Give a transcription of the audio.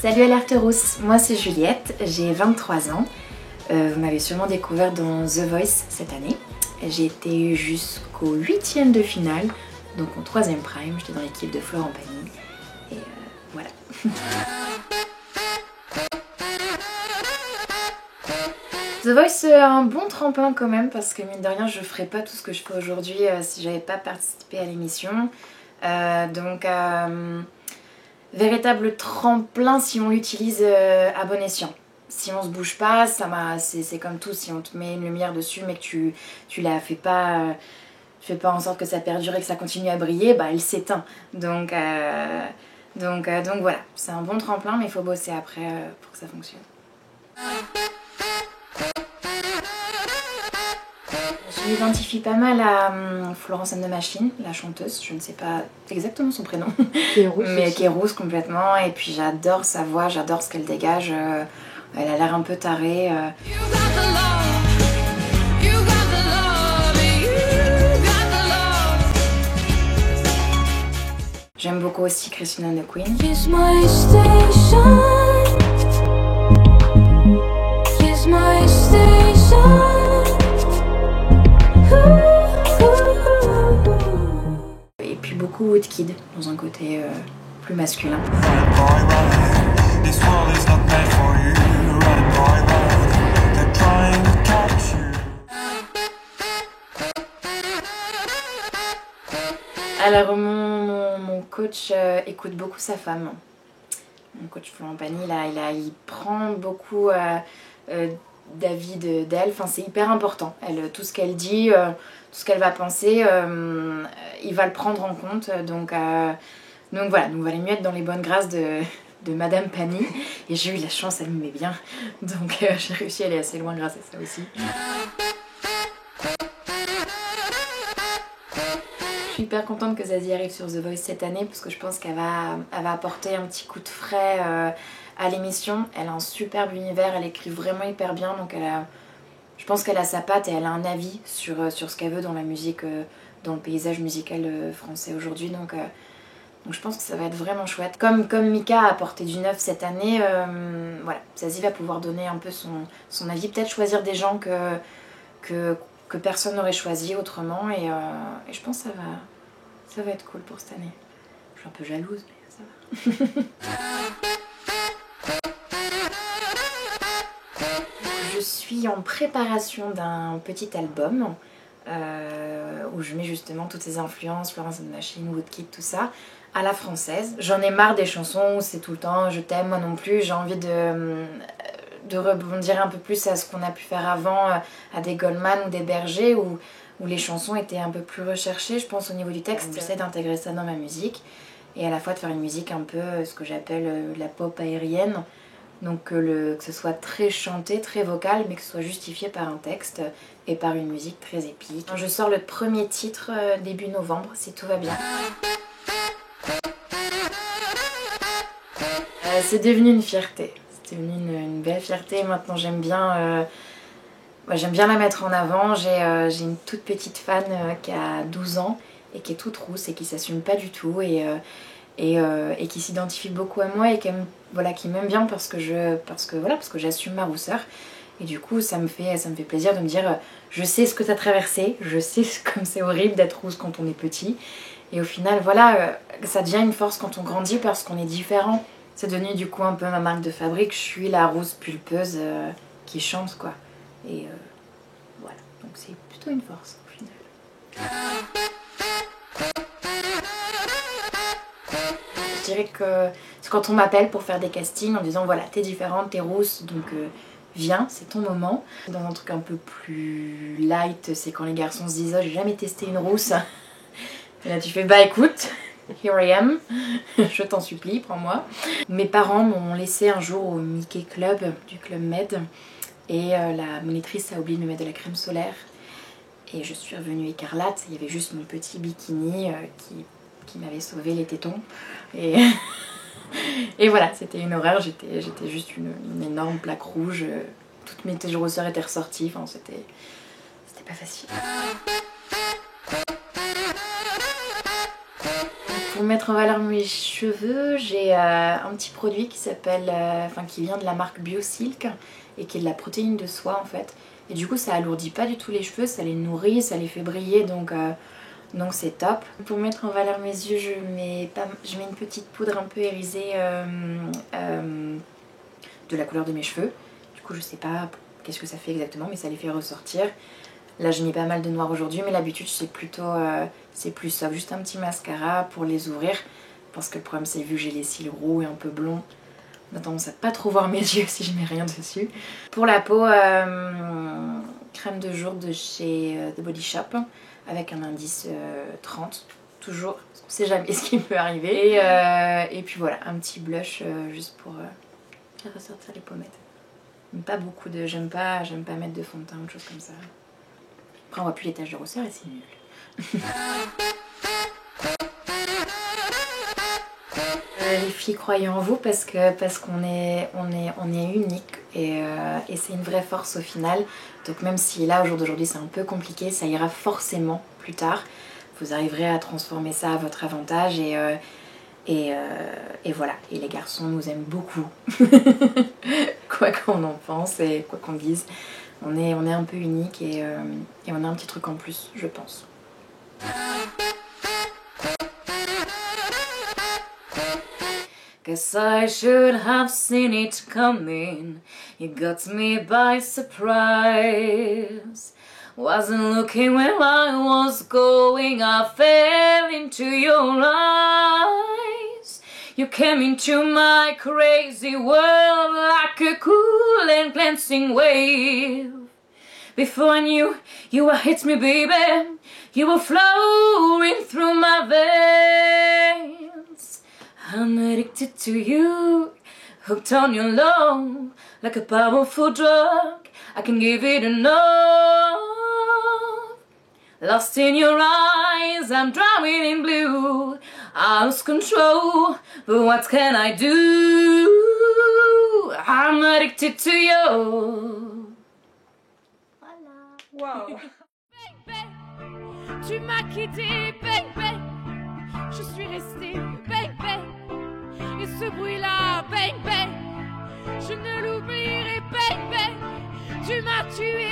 Salut Alerte Rousse, moi c'est Juliette, j'ai 23 ans. Vous m'avez sûrement découvert dans The Voice cette année. J'ai été jusqu'au 8e de finale, donc en 3e prime, j'étais dans l'équipe de Florent Pagny. Et voilà. The Voice c'est un bon tremplin quand même parce que mine de rien je ferais pas tout ce que je fais aujourd'hui si j'avais pas participé à l'émission. Véritable tremplin si on l'utilise à bon escient. Si on se bouge pas, c'est comme tout, si on te met une lumière dessus mais que tu la fais pas en sorte que ça perdure et que ça continue à briller, bah elle s'éteint. Donc voilà, c'est un bon tremplin mais il faut bosser après pour que ça fonctionne. Je m'identifie pas mal à Florence and the Machine, la chanteuse, je ne sais pas exactement son prénom, mais qui est rousse complètement, et puis j'adore sa voix, j'adore ce qu'elle dégage, elle a l'air un peu tarée. J'aime beaucoup aussi Christina and the Queen. Et puis beaucoup Woodkid dans un côté plus masculin. Alors mon coach écoute beaucoup sa femme. Mon coach Florent Pagny, il prend beaucoup d'avis d'elle, enfin, c'est hyper important. Tout ce qu'elle dit, tout ce qu'elle va penser, il va le prendre en compte. Donc voilà, nous allons mieux être dans les bonnes grâces de Madame Pagny. Et j'ai eu la chance, elle m'aimait bien. Donc j'ai réussi à aller assez loin grâce à ça aussi. Je suis hyper contente que Zazie arrive sur The Voice cette année parce que je pense qu'elle va apporter un petit coup de frais à l'émission. Elle a un superbe univers, elle écrit vraiment hyper bien, donc je pense qu'elle a sa patte et elle a un avis sur ce qu'elle veut dans la musique, dans le paysage musical français aujourd'hui. Donc je pense que ça va être vraiment chouette. Comme Mika a apporté du neuf cette année, voilà, Zazie va pouvoir donner un peu son avis, peut-être choisir des gens que personne n'aurait choisi autrement et je pense que ça va être cool pour cette année. Je suis un peu jalouse mais ça va. Je suis en préparation d'un petit album où je mets justement toutes ces influences, Florence and the Machine, Woodkid, tout ça, à la française. J'en ai marre des chansons où c'est tout le temps je t'aime, moi non plus, j'ai envie de rebondir un peu plus à ce qu'on a pu faire avant, à des Goldman ou des Berger où les chansons étaient un peu plus recherchées, je pense, au niveau du texte. J'essaie d'intégrer ça dans ma musique et à la fois de faire une musique un peu ce que j'appelle la pop aérienne, donc que ce soit très chanté, très vocal, mais que ce soit justifié par un texte et par une musique très épique. Je sors le premier titre début novembre, si tout va bien. C'est devenu une fierté. C'est devenu une belle fierté. Maintenant j'aime bien la mettre en avant. J'ai une toute petite fan qui a 12 ans et qui est toute rousse et qui s'assume pas du tout et qui s'identifie beaucoup à moi et qui m'aime bien parce que j'assume ma rousseur. Et du coup ça me fait plaisir de me dire je sais ce que t'as traversé, je sais comme c'est horrible d'être rousse quand on est petit. Et au final voilà, ça devient une force quand on grandit parce qu'on est différent. C'est devenu du coup un peu ma marque de fabrique, je suis la rousse pulpeuse qui chante quoi. Et voilà, donc c'est plutôt une force au final. Je dirais que c'est quand on m'appelle pour faire des castings en disant voilà t'es différente, t'es rousse, donc viens, c'est ton moment. Dans un truc un peu plus light, c'est quand les garçons se disent oh j'ai jamais testé une rousse. Et là tu fais bah écoute, here I am, je t'en supplie, prends-moi. Mes parents m'ont laissé un jour au Mickey Club du Club Med et la monitrice a oublié de me mettre de la crème solaire et je suis revenue écarlate, il y avait juste mon petit bikini qui m'avait sauvé les tétons et, et voilà, c'était une horreur, j'étais juste une énorme plaque rouge, toutes mes rousseurs étaient ressorties, enfin c'était pas facile. Pour mettre en valeur mes cheveux, j'ai un petit produit qui s'appelle, qui vient de la marque BioSilk et qui est de la protéine de soie en fait. Et du coup ça alourdit pas du tout les cheveux, ça les nourrit, ça les fait briller, donc c'est top. Pour mettre en valeur mes yeux, je mets une petite poudre un peu irisée de la couleur de mes cheveux. Du coup je sais pas qu'est-ce que ça fait exactement, mais ça les fait ressortir. Là j'ai mis pas mal de noir aujourd'hui, mais l'habitude c'est plutôt c'est plus soft, juste un petit mascara pour les ouvrir. Parce que le problème c'est vu que j'ai les cils roux et un peu blonds, on a tendance à pas trop voir mes yeux si je mets rien dessus. Pour la peau, crème de jour de chez The Body Shop avec un indice 30, toujours, parce qu'on sait jamais ce qui peut arriver. Et puis voilà, un petit blush juste pour faire ressortir les pommettes. Pas beaucoup de... J'aime pas mettre de fond de teint ou de choses comme ça. Après on voit plus les taches de rousseur et c'est nul. Les filles, croyez en vous parce qu'on est unique et c'est une vraie force au final. Donc même si là au jour d'aujourd'hui c'est un peu compliqué, ça ira forcément plus tard. Vous arriverez à transformer ça à votre avantage et voilà. Et les garçons nous aiment beaucoup. Quoi qu'on en pense et quoi qu'on dise. On est un peu unique et on a un petit truc en plus, je pense. Guess I should have seen it coming. You got me by surprise. Wasn't looking where I was going. I fell into your eyes. You came into my crazy world like a cool and glancing wave. Before I knew you were hit me, baby. You were flowing through my veins. I'm addicted to you, hooked on your love, like a powerful drug. I can give it enough. Lost in your eyes, I'm drowning in blue. I lose control, but what can I do? I'm addicted to you. Voilà. Wow. Bang, tu m'as quitté, bang bang. Je suis restée, bang bang. Et ce bruit-là, bang bang. Je ne l'oublierai, bang bang. Tu m'as tué.